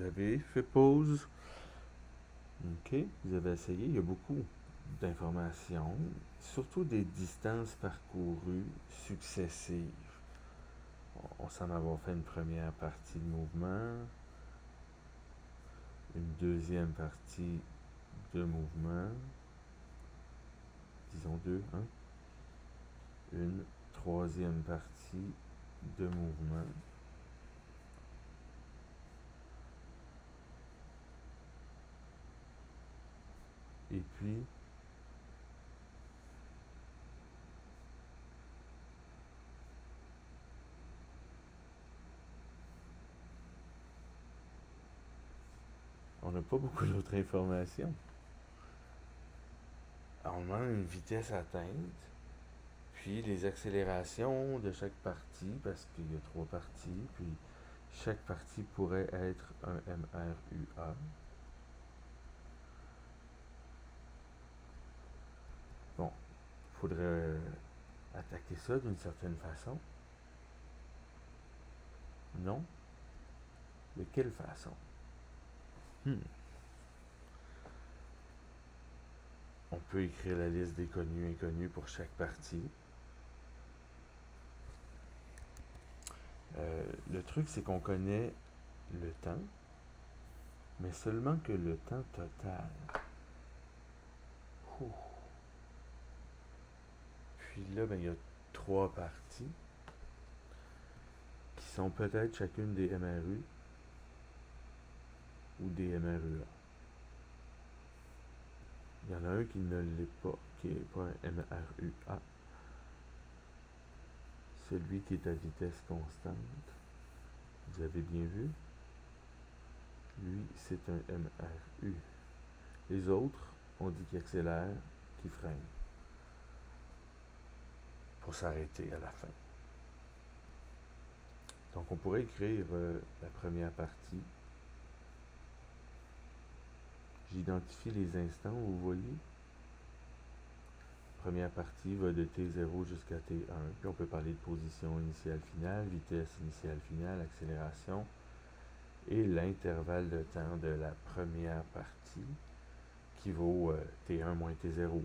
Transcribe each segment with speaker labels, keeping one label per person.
Speaker 1: avez fait pause. OK, vous avez essayé. Il y a beaucoup d'informations, surtout des distances parcourues successives. On semble avoir fait une première partie de mouvement, une deuxième partie de mouvement, disons deux, hein? Une troisième partie de mouvement. Et puis, on n'a pas beaucoup d'autres informations. On demande une vitesse atteinte, puis les accélérations de chaque partie, parce qu'il y a trois parties, puis chaque partie pourrait être un MRUA. Bon, il faudrait attaquer ça d'une certaine façon. Non? De quelle façon? On peut écrire la liste des connus et inconnus pour chaque partie. Le truc, c'est qu'on connaît le temps, mais seulement que le temps total. Ouh. Puis là, il y a trois parties qui sont peut-être chacune des MRU ou des MRUA. Il y en a un qui ne l'est pas, qui n'est pas un MRUA. Celui qui est à vitesse constante. Vous avez bien vu? Lui, c'est un MRU. Les autres, on dit qu'il accélère, qu'il freine. Pour s'arrêter à la fin. Donc on pourrait écrire la première partie. J'identifie les instants, vous voyez. La première partie va de T0 jusqu'à T1. Puis on peut parler de position initiale finale, vitesse initiale finale, accélération. Et l'intervalle de temps de la première partie qui vaut T1 moins T0.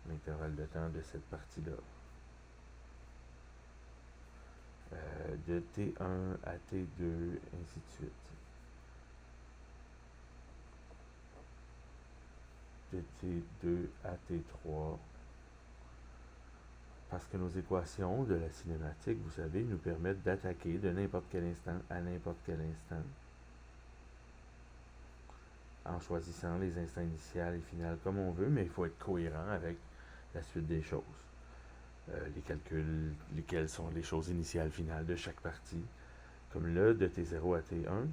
Speaker 1: L'intervalle de temps de cette partie-là. De T1 à T2, ainsi de suite. De T2 à T3. Parce que nos équations de la cinématique, vous savez, nous permettent d'attaquer de n'importe quel instant à n'importe quel instant. En choisissant les instants initiales et finales comme on veut, mais il faut être cohérent avec la suite des choses. Les calculs, lesquels sont les choses initiales finales de chaque partie. Comme là, de T0 à T1,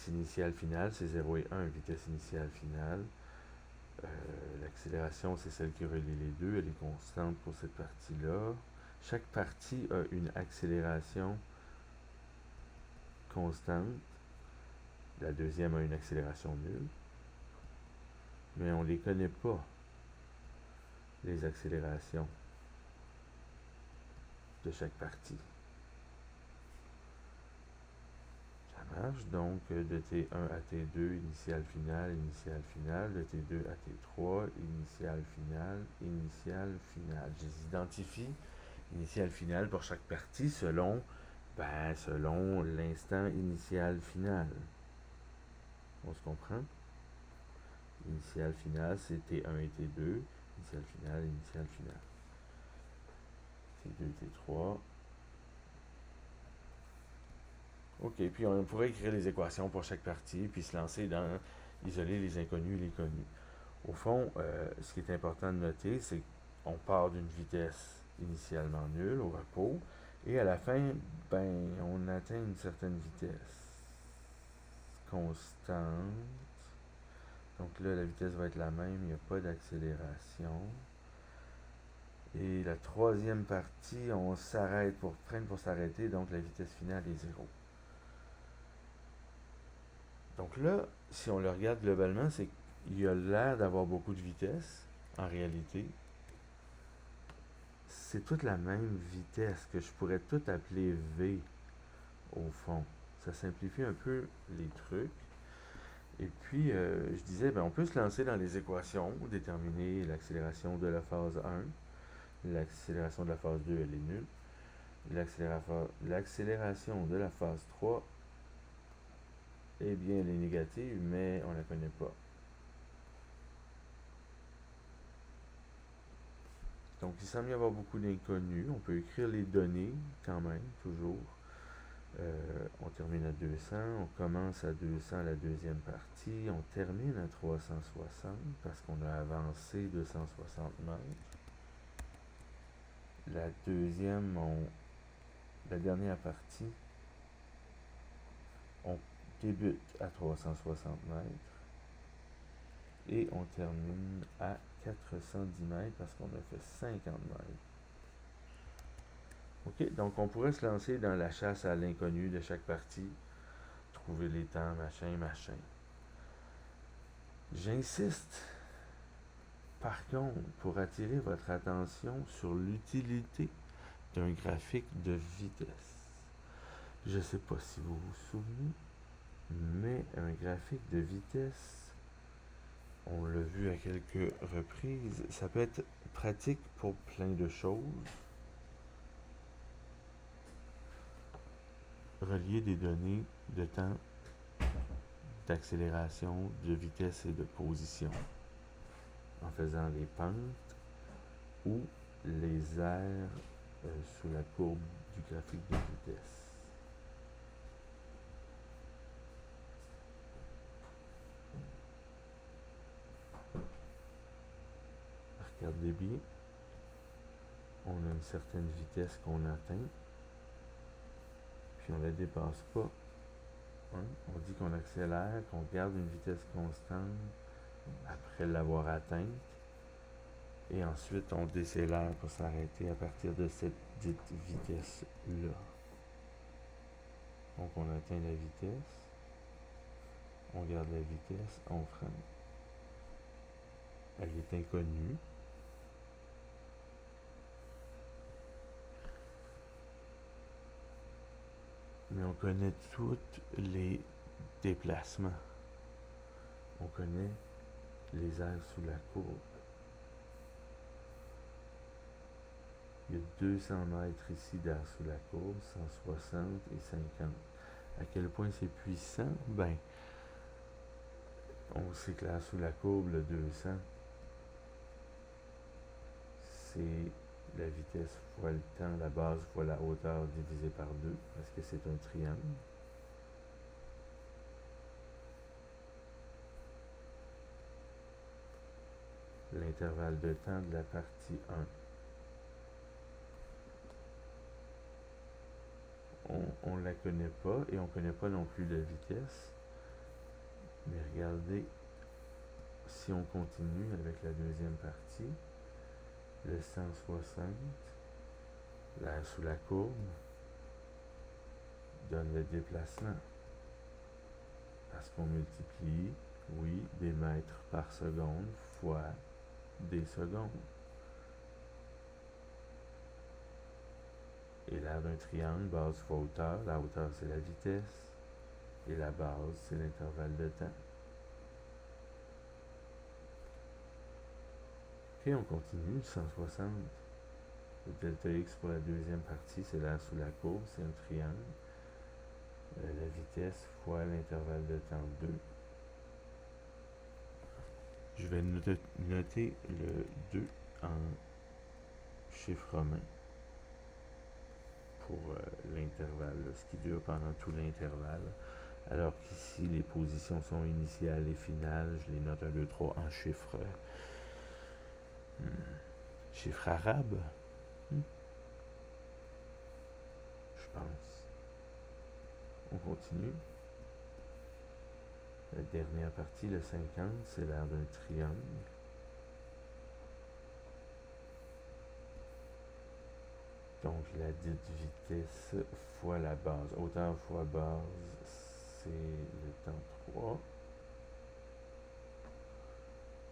Speaker 1: initiale finale, c'est 0 et 1, vitesse initiale finale. L'accélération, c'est celle qui relie les deux, elle est constante pour cette partie-là. Chaque partie a une accélération constante. La deuxième a une accélération nulle. Mais on ne les connaît pas, les accélérations de chaque partie. Ça marche donc de T1 à T2, initiale finale, de T2 à T3, initiale finale. Je les identifie, initiale finale pour chaque partie selon l'instant initial final. On se comprend? Initiale finale, c'est T1 et T2, initiale finale. T2, T3. OK, puis on pourrait écrire les équations pour chaque partie, puis se lancer dans isoler les inconnus et les connus. Au fond, ce qui est important de noter, c'est qu'on part d'une vitesse initialement nulle au repos, et à la fin, on atteint une certaine vitesse constante. Donc là, la vitesse va être la même, il n'y a pas d'accélération. Et la troisième partie, on s'arrête freine pour s'arrêter, donc la vitesse finale est 0. Donc là, si on le regarde globalement, c'est qu'il y a l'air d'avoir beaucoup de vitesse, en réalité. C'est toute la même vitesse que je pourrais tout appeler V, au fond. ça simplifie un peu les trucs. Et puis, je disais, ben, on peut se lancer dans les équations, déterminer l'accélération de la phase 1. L'accélération de la phase 2, elle est nulle. L'accélération de la phase 3, eh bien, elle est négative, mais on ne la connaît pas. Donc, il semble y avoir beaucoup d'inconnus. On peut écrire les données quand même, toujours. On termine à 200, on commence à 200 la deuxième partie, on termine à 360 parce qu'on a avancé 260 mètres. La dernière partie, on débute à 360 mètres et on termine à 410 mètres parce qu'on a fait 50 mètres. OK, donc on pourrait se lancer dans la chasse à l'inconnu de chaque partie, trouver les temps, machin. J'insiste, par contre, pour attirer votre attention sur l'utilité d'un graphique de vitesse. Je ne sais pas si vous vous souvenez, mais un graphique de vitesse, on l'a vu à quelques reprises, ça peut être pratique pour plein de choses. Relier des données de temps, d'accélération, de vitesse et de position en faisant les pentes ou les aires sous la courbe du graphique de vitesse. Regardez bien, on a une certaine vitesse qu'on atteint, puis on ne la dépasse pas. Hein? On dit qu'on accélère, qu'on garde une vitesse constante après l'avoir atteinte, et ensuite on décélère pour s'arrêter à partir de cette dite vitesse-là. Donc on atteint la vitesse, on garde la vitesse, on freine. Elle est inconnue. Mais on connaît tous les déplacements. On connaît les aires sous la courbe. Il y a 200 mètres ici d'air sous la courbe, 160 et 50. À quel point c'est puissant? Ben, on sait que l'air sous la courbe, le 200, c'est la vitesse fois le temps, la base fois la hauteur divisé par 2, parce que c'est un triangle. L'intervalle de temps de la partie 1. On ne la connaît pas et on ne connaît pas non plus la vitesse. Mais regardez, si on continue avec la deuxième partie, le 160, l'air sous la courbe, donne le déplacement. Parce qu'on multiplie, oui, des mètres par seconde fois des secondes. Et l'aire d'un triangle, base fois hauteur. La hauteur, c'est la vitesse. Et la base, c'est l'intervalle de temps. Et on continue, 160. Le delta x pour la deuxième partie, c'est l'air sous la courbe, c'est un triangle. La vitesse fois l'intervalle de temps 2. Je vais noter le 2 en chiffre romain pour l'intervalle, ce qui dure pendant tout l'intervalle. Alors qu'ici, les positions sont initiales et finales. Je les note 1, 2, 3 en chiffre arabe. Je pense. On continue. La dernière partie, le 50, c'est l'aire d'un triangle. Donc la dite vitesse fois la base. Hauteur fois base, c'est le temps 3.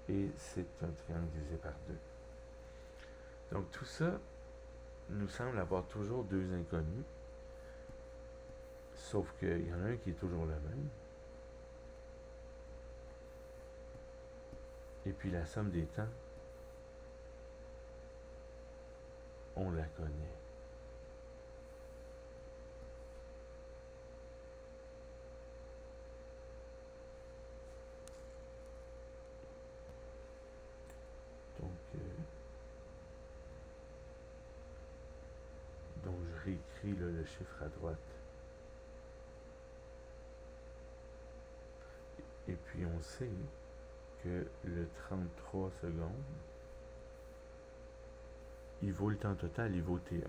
Speaker 1: Et c'est un triangle divisé par 2. Donc tout ça nous semble avoir toujours deux inconnus. Sauf qu'il y en a un qui est toujours le même. Et puis la somme des temps, on la connaît. Donc je réécris là, le chiffre à droite. Et puis on sait que le 33 secondes, il vaut le temps total, il vaut T1.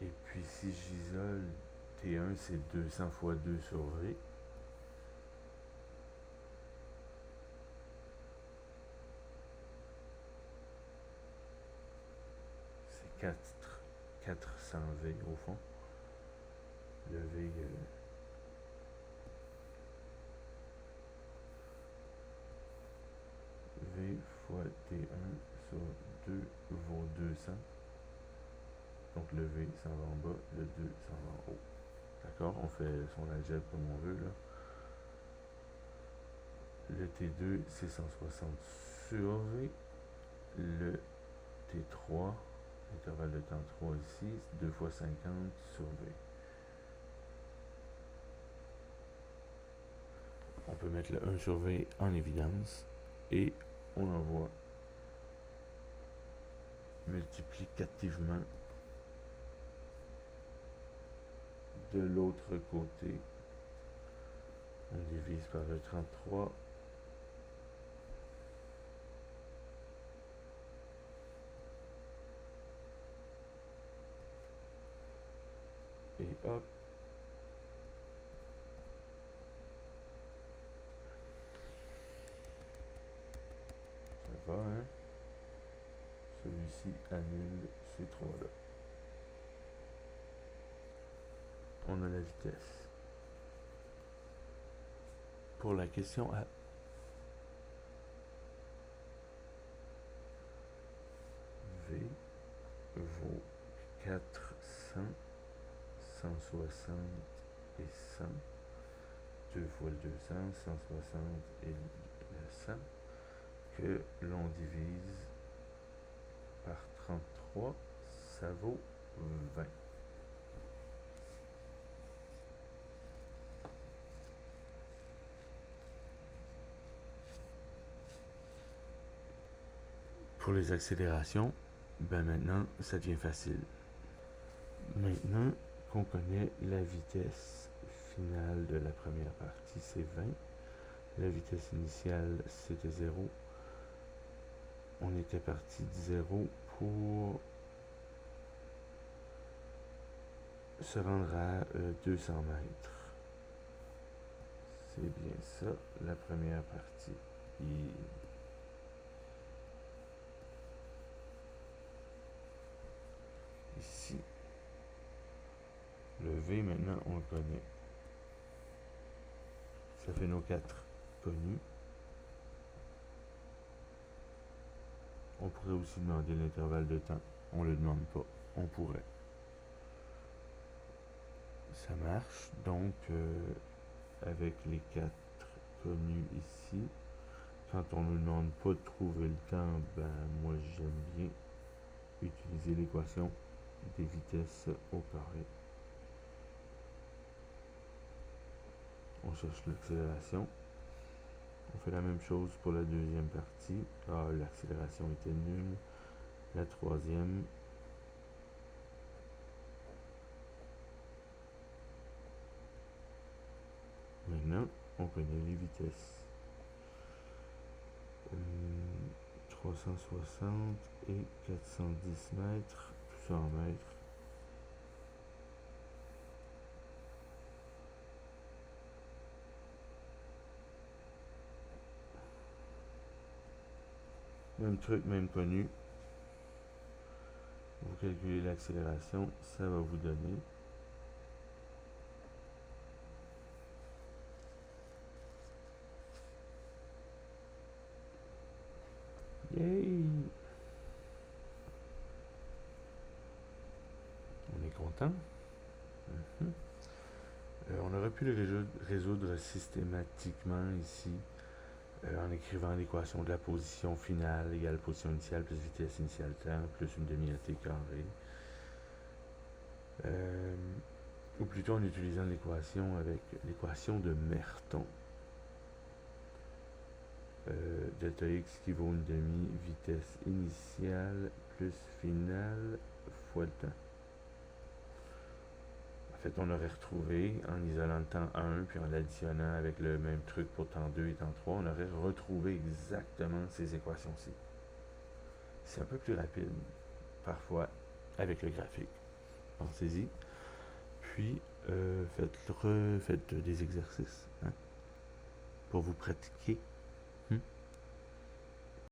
Speaker 1: Et puis si j'isole T1, c'est 200 fois 2 sur V. C'est 400 V au fond. Le V... V fois T1 sur 2 vaut 200. Donc le V s'en va en bas, le 2 s'en va en haut. D'accord? On fait son algèbre comme on veut là. Le T2 c'est 160 sur V. Le T3, intervalle de temps 3 ici, 2 fois 50 sur V. On peut mettre le 1 sur V en évidence et on envoie multiplicativement de l'autre côté. On divise par le 33. Et hop. Ça va, hein? Celui-ci annule ces trois-là. On a la vitesse. Pour la question A, V vaut 400, 160 et 100. 2 fois le 200, 160 et le 100, que l'on divise par 33, ça vaut 20. Pour les accélérations, ben maintenant, ça devient facile. Maintenant qu'on connaît la vitesse finale de la première partie, c'est 20. La vitesse initiale, c'était 0. On était parti de 0 pour se rendre à 200 mètres. C'est bien ça, la première partie. Ici, le V, maintenant, on le connaît. Ça fait nos 4 connus. On pourrait aussi demander l'intervalle de temps. On ne le demande pas. On pourrait. Ça marche. Donc, avec les 4 connus ici, quand on ne nous demande pas de trouver le temps, ben moi j'aime bien utiliser l'équation des vitesses au carré. On cherche l'accélération. On fait la même chose pour la deuxième partie. Ah, l'accélération était nulle. La troisième. Maintenant, on connaît les vitesses. 360 et 410 mètres, tout ça en mètres. Même truc, même connu. Vous calculez l'accélération, ça va vous donner Yay! On est content. Mhm. On aurait pu le résoudre systématiquement ici en écrivant l'équation de la position finale égale position initiale plus vitesse initiale temps plus une demi-AT carré. Ou plutôt en utilisant l'équation avec l'équation de Merton. Delta x qui vaut une demi-vitesse initiale plus finale fois le temps. En fait, on aurait retrouvé, en isolant le temps 1, puis en l'additionnant avec le même truc pour temps 2 et temps 3, on aurait retrouvé exactement ces équations-ci. C'est un peu plus rapide, parfois, avec le graphique. Pensez-y. Puis, faites des exercices pour vous pratiquer